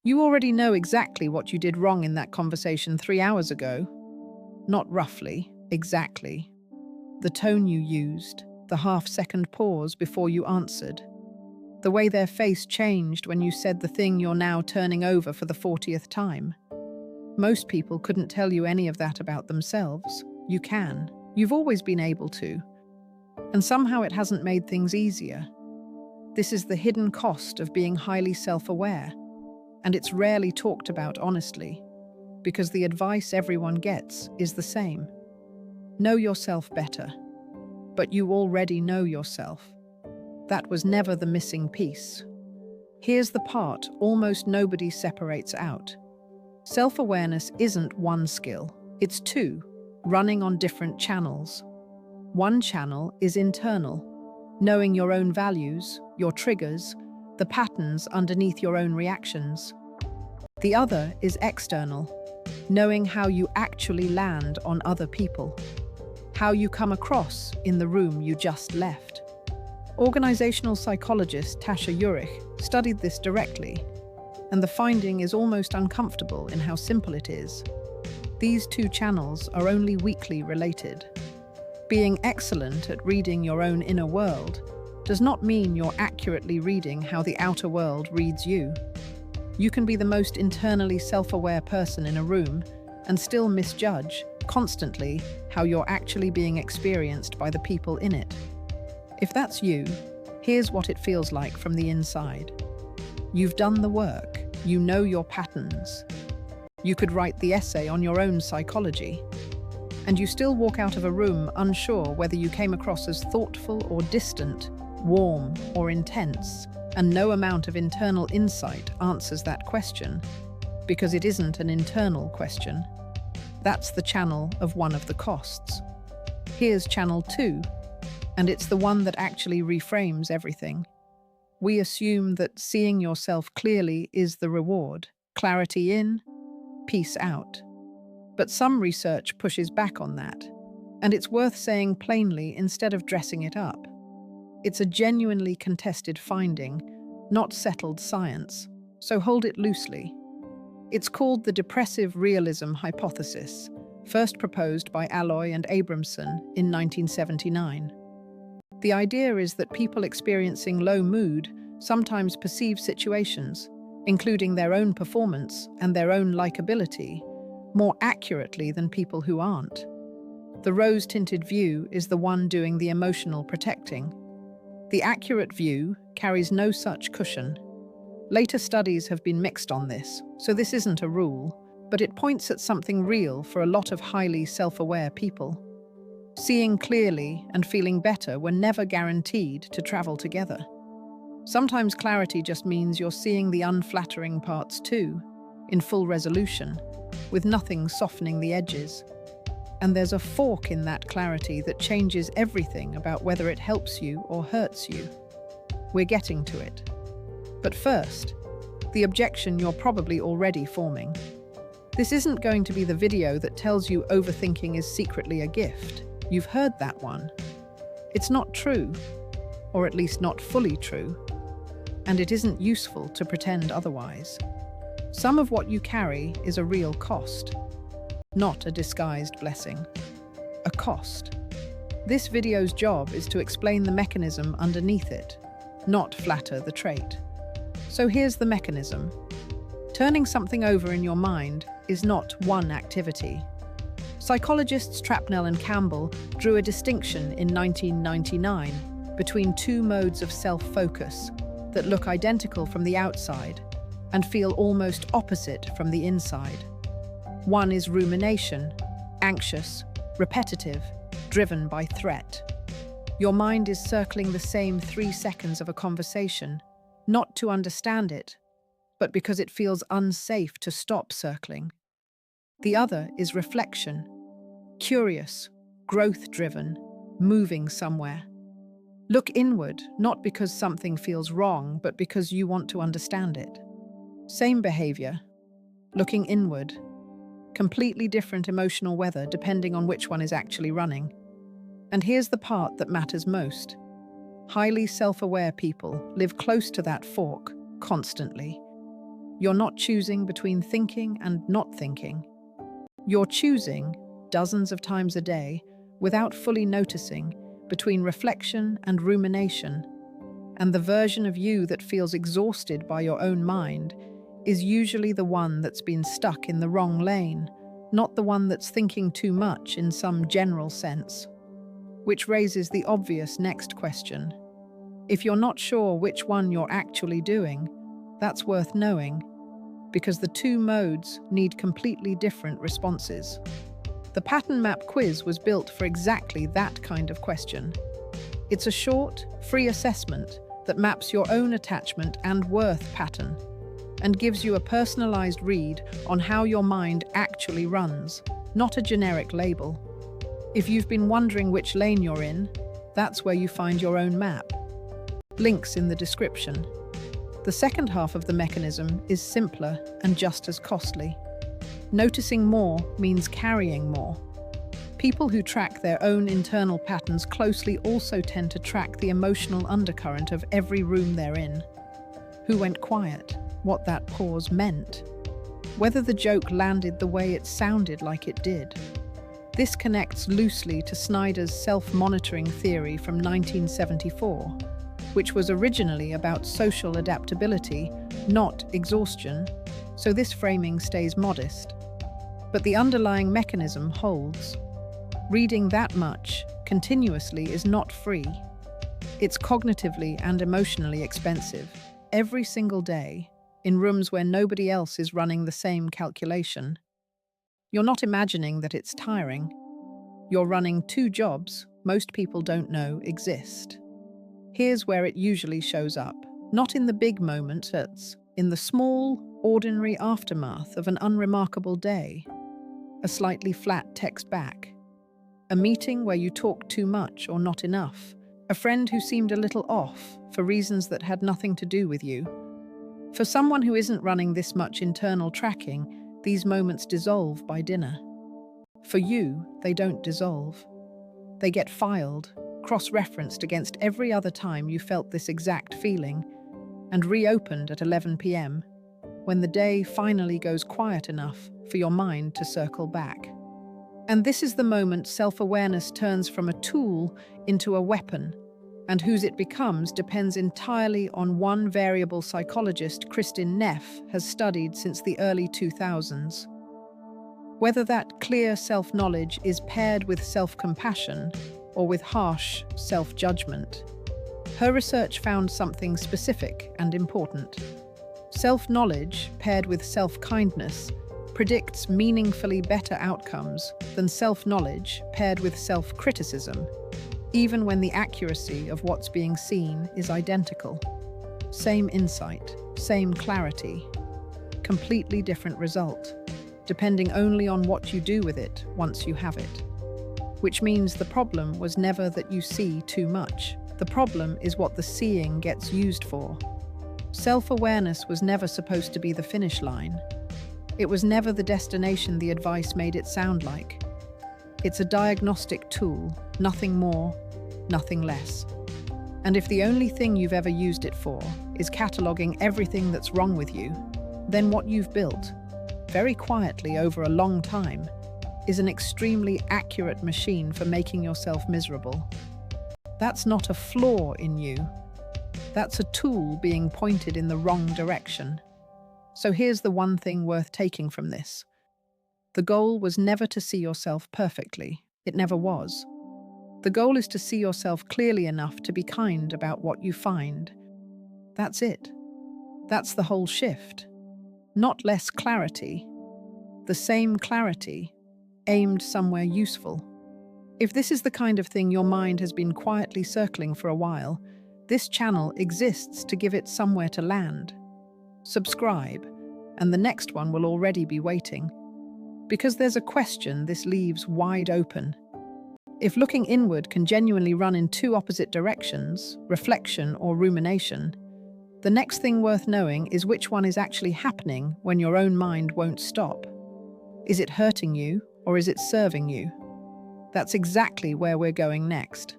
You already know exactly what you did wrong in that conversation 3 hours ago. Not roughly, exactly. The tone you used, the half-second pause before you answered, the way their face changed when you said the thing you're now turning over for the 40th time. Most people couldn't tell you any of that about themselves. You can. You've always been able to. And somehow it hasn't made things easier. This is the hidden cost of being highly self-aware, and it's rarely talked about honestly, because the advice everyone gets is the same. Know yourself better. But you already know yourself. That was never the missing piece. Here's the part almost nobody separates out. Self-awareness isn't one skill, it's two, running on different channels. One channel is internal, knowing your own values, your triggers, the patterns underneath your own reactions. The other is external, knowing how you actually land on other people, how you come across in the room you just left. Organizational psychologist Tasha Eurich studied this directly, and the finding is almost uncomfortable in how simple it is. These two channels are only weakly related. Being excellent at reading your own inner world does not mean you're accurately reading how the outer world reads you. You can be the most internally self-aware person in a room and still misjudge, constantly, how you're actually being experienced by the people in it. If that's you, here's what it feels like from the inside. You've done the work, you know your patterns. You could write the essay on your own psychology, and you still walk out of a room unsure whether you came across as thoughtful or distant, warm or intense, and no amount of internal insight answers that question, because it isn't an internal question. That's the channel of one of the costs. Here's channel 2, and it's the one that actually reframes everything. We assume that seeing yourself clearly is the reward. Clarity in, peace out. But some research pushes back on that, and it's worth saying plainly instead of dressing it up. It's a genuinely contested finding, not settled science, so hold it loosely. It's called the depressive realism hypothesis, first proposed by Alloy and Abramson in 1979. The idea is that people experiencing low mood sometimes perceive situations, including their own performance and their own likability, more accurately than people who aren't. The rose-tinted view is the one doing the emotional protecting. The accurate view carries no such cushion. Later studies have been mixed on this, so this isn't a rule, but it points at something real for a lot of highly self-aware people. Seeing clearly and feeling better were never guaranteed to travel together. Sometimes clarity just means you're seeing the unflattering parts too, in full resolution, with nothing softening the edges. And there's a fork in that clarity that changes everything about whether it helps you or hurts you. We're getting to it. But first, the objection you're probably already forming. This isn't going to be the video that tells you overthinking is secretly a gift. You've heard that one. It's not true, or at least not fully true, and it isn't useful to pretend otherwise. Some of what you carry is a real cost, not a disguised blessing. A cost. This video's job is to explain the mechanism underneath it, not flatter the trait. So here's the mechanism. Turning something over in your mind is not one activity. Psychologists Trapnell and Campbell drew a distinction in 1999 between two modes of self-focus that look identical from the outside and feel almost opposite from the inside. One is rumination, anxious, repetitive, driven by threat. Your mind is circling the same 3 seconds of a conversation, not to understand it, but because it feels unsafe to stop circling. The other is reflection, curious, growth-driven, moving somewhere. Look inward, not because something feels wrong, but because you want to understand it. Same behavior, looking inward. Completely different emotional weather depending on which one is actually running. And here's the part that matters most. Highly self-aware people live close to that fork, constantly. You're not choosing between thinking and not thinking. You're choosing, dozens of times a day, without fully noticing, between reflection and rumination. And the version of you that feels exhausted by your own mind is usually the one that's been stuck in the wrong lane, not the one that's thinking too much in some general sense. Which raises the obvious next question. If you're not sure which one you're actually doing, that's worth knowing, because the two modes need completely different responses. The pattern map quiz was built for exactly that kind of question. It's a short, free assessment that maps your own attachment and worth pattern and gives you a personalized read on how your mind actually runs, not a generic label. If you've been wondering which lane you're in, that's where you find your own map. Links in the description. The second half of the mechanism is simpler and just as costly. Noticing more means carrying more. People who track their own internal patterns closely also tend to track the emotional undercurrent of every room they're in. Who went quiet? What that pause meant? Whether the joke landed the way it sounded like it did. This connects loosely to Snyder's self-monitoring theory from 1974, which was originally about social adaptability, not exhaustion, so this framing stays modest. But the underlying mechanism holds. Reading that much, continuously, is not free. It's cognitively and emotionally expensive, every single day, in rooms where nobody else is running the same calculation. You're not imagining that it's tiring. You're running two jobs most people don't know exist. Here's where it usually shows up, not in the big moments, it's in the small, ordinary aftermath of an unremarkable day. A slightly flat text back. A meeting where you talked too much or not enough. A friend who seemed a little off for reasons that had nothing to do with you. For someone who isn't running this much internal tracking, these moments dissolve by dinner. For you, they don't dissolve. They get filed, cross-referenced against every other time you felt this exact feeling, and reopened at 11 p.m, when the day finally goes quiet enough for your mind to circle back. And this is the moment self-awareness turns from a tool into a weapon, and whose it becomes depends entirely on one variable psychologist Kristin Neff has studied since the early 2000s. Whether that clear self-knowledge is paired with self-compassion or with harsh self-judgment. Her research found something specific and important. Self-knowledge paired with self-kindness predicts meaningfully better outcomes than self-knowledge paired with self-criticism, even when the accuracy of what's being seen is identical. Same insight, same clarity, completely different result, depending only on what you do with it once you have it. Which means the problem was never that you see too much. The problem is what the seeing gets used for. Self-awareness was never supposed to be the finish line. It was never the destination the advice made it sound like. It's a diagnostic tool, nothing more, nothing less. And if the only thing you've ever used it for is cataloging everything that's wrong with you, then what you've built, very quietly over a long time, is an extremely accurate machine for making yourself miserable. That's not a flaw in you. That's a tool being pointed in the wrong direction. So here's the one thing worth taking from this. The goal was never to see yourself perfectly. It never was. The goal is to see yourself clearly enough to be kind about what you find. That's it. That's the whole shift. Not less clarity. The same clarity, aimed somewhere useful. If this is the kind of thing your mind has been quietly circling for a while, this channel exists to give it somewhere to land. Subscribe, and the next one will already be waiting. Because there's a question this leaves wide open. If looking inward can genuinely run in two opposite directions, reflection or rumination, the next thing worth knowing is which one is actually happening when your own mind won't stop. Is it hurting you, or is it serving you? That's exactly where we're going next.